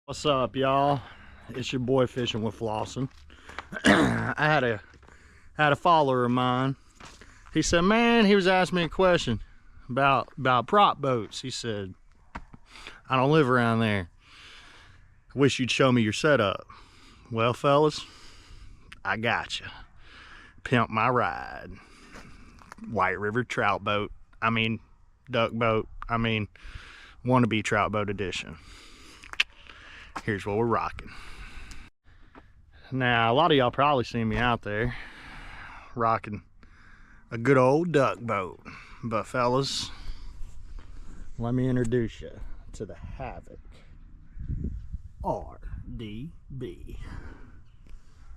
What's up, y'all? It's your boy Fishing with Flossin. I had a follower of mine. He said, man, he was asking me a question about prop boats. He said, I don't live around there. I wish you'd show me your setup. Well, fellas, I got you. Pimp my ride. White River trout boat. I mean, duck boat. I mean, wannabe trout boat edition. Here's what we're rocking. Now, a lot of y'all probably seen me out there rocking a good old duck boat. But fellas, let me introduce you to the Havoc RDB.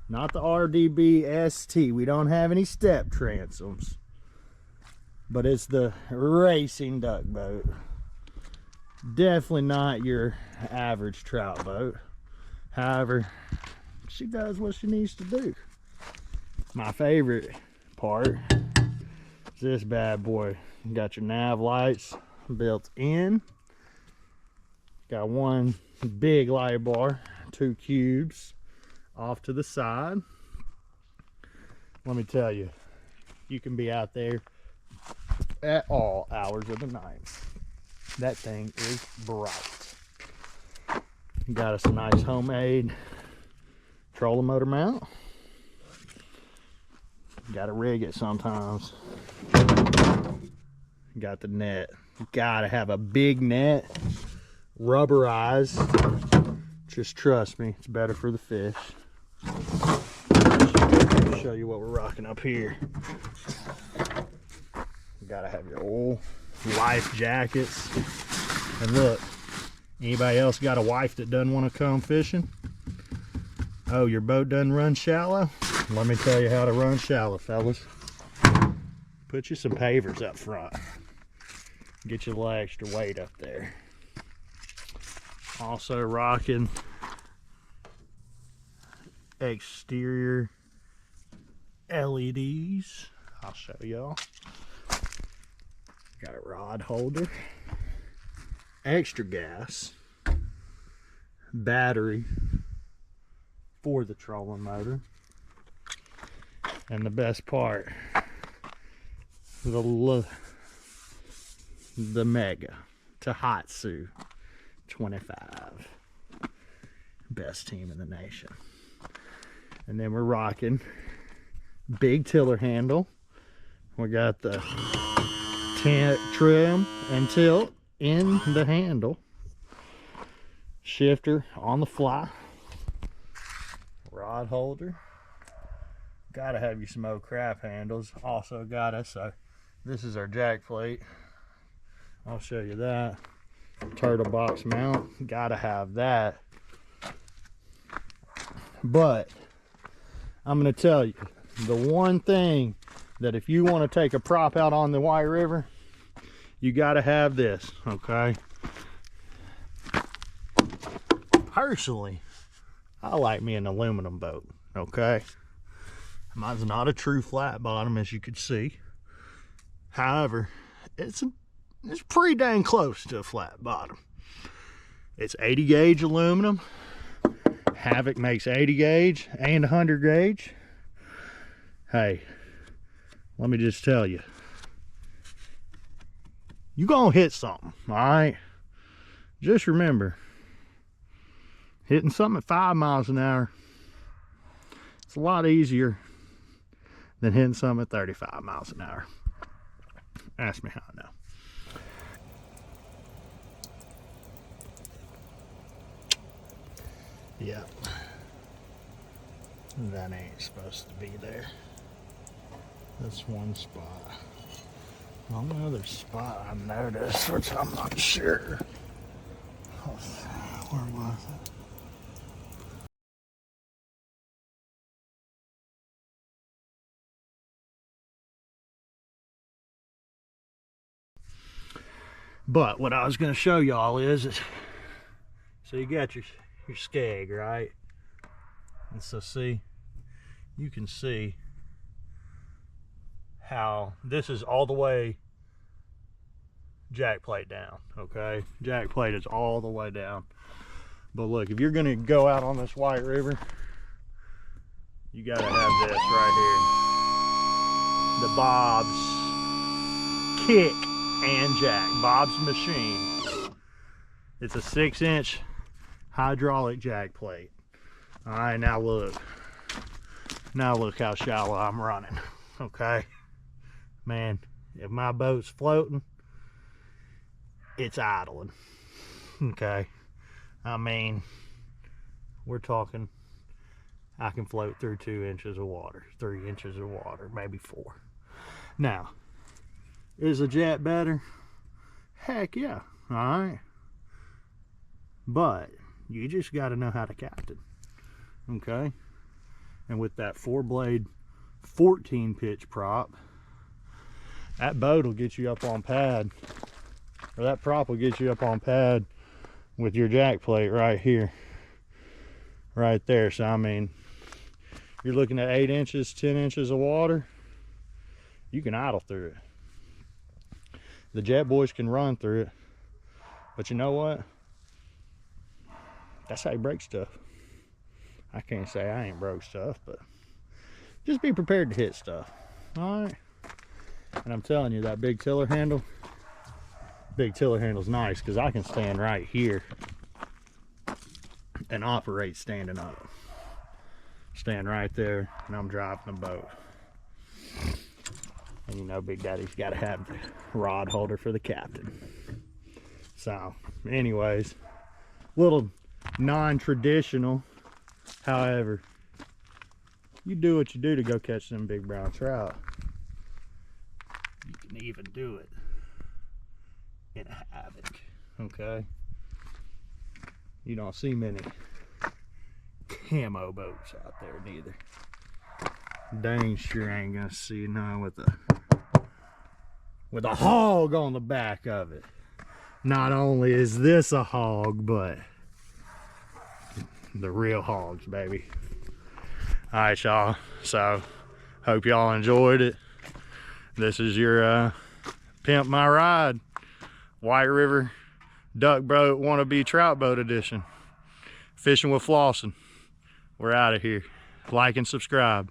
Not the RDB ST. We don't have any step transoms. But it's the racing duck boat. Definitely not your average trout boat. However, she does what she needs to do. My favorite part is this bad boy. You got your nav lights built in. Got one big light bar, 2 cubes off to the side. Let me tell you, you can be out there at all hours of the night. That thing is bright. Got us a nice homemade trolling motor mount. Gotta rig it sometimes. Got the net. Gotta have a big net, rubberized. Just trust me, it's better for the fish. Show you what we're rocking up here. Gotta have your old life jackets. And look, anybody else got a wife that doesn't want to come fishing? Oh, your boat doesn't run shallow? Let me tell you how to run shallow, fellas. Put you some pavers up front. Get you a little extra weight up there. Also rocking exterior LEDs. I'll show y'all. Got a rod holder, extra gas, battery for the trolling motor, and the best part, the Mega Tohatsu 25. Best team in the nation. And then we're rocking big tiller handle. We got the trim and tilt in the handle, shifter on the fly, rod holder. Gotta have you some old crap handles. Also got us this is our jack plate. I'll show you that. Turtle box mount, gotta have that. But I'm gonna tell you, the one thing that if you want to take a prop out on the White River, you got to have this, okay? Personally, I like me an aluminum boat, okay? Mine's not a true flat bottom, as you could see. However, it's pretty dang close to a flat bottom. It's 80 gauge aluminum. Havoc makes 80 gauge and 100 gauge. Hey, let me just tell you, you gonna hit something, all right? Just remember, hitting something at 5 miles an hour, it's a lot easier than hitting something at 35 miles an hour. Ask me how I know. Yep. That ain't supposed to be there. That's one spot. The only other spot I noticed, which I'm not sure. Where was it? But what I was going to show y'all is so you got your skeg, right? And so see, you can see how this is all the way jack plate down, okay? Jack plate is all the way down. But look, if you're gonna go out on this White River, you gotta have this right here. The Bob's Kick and Jack, Bob's Machine. It's a 6-inch hydraulic jack plate. All right, now look. Now look how shallow I'm running, okay? Man, if my boat's floating, it's idling, okay? I mean, we're talking, I can float through 2 inches of water, 3 inches of water, maybe 4. Now, is a jet better? Heck yeah, all right? But you just got to know how to captain, okay? And with that 4-blade 14-pitch prop, that boat will get you up on pad, or that prop will get you up on pad with your jack plate right here, right there. So I mean, you're looking at 8 inches, 10 inches of water, you can idle through it. The jet boys can run through it, but you know what? That's how you break stuff. I can't say I ain't broke stuff, but just be prepared to hit stuff. All right. And I'm telling you, that big tiller handle's nice because I can stand right here and operate standing up. Stand right there and I'm driving the boat. And you know, Big Daddy's got to have the rod holder for the captain. So, anyways, little non-traditional. However, you do what you do to go catch them big brown trout. You can even do it in a Havoc, okay? You don't see many camo boats out there neither. Dang sure ain't gonna see none with a hog on the back of it. Not only is this a hog, but the real hogs, baby. All right, y'all. So, hope y'all enjoyed it. This is your Pimp My Ride White River Duck Boat Wannabe Trout Boat Edition. Fishing with Flossing. We're out of here. Like and subscribe.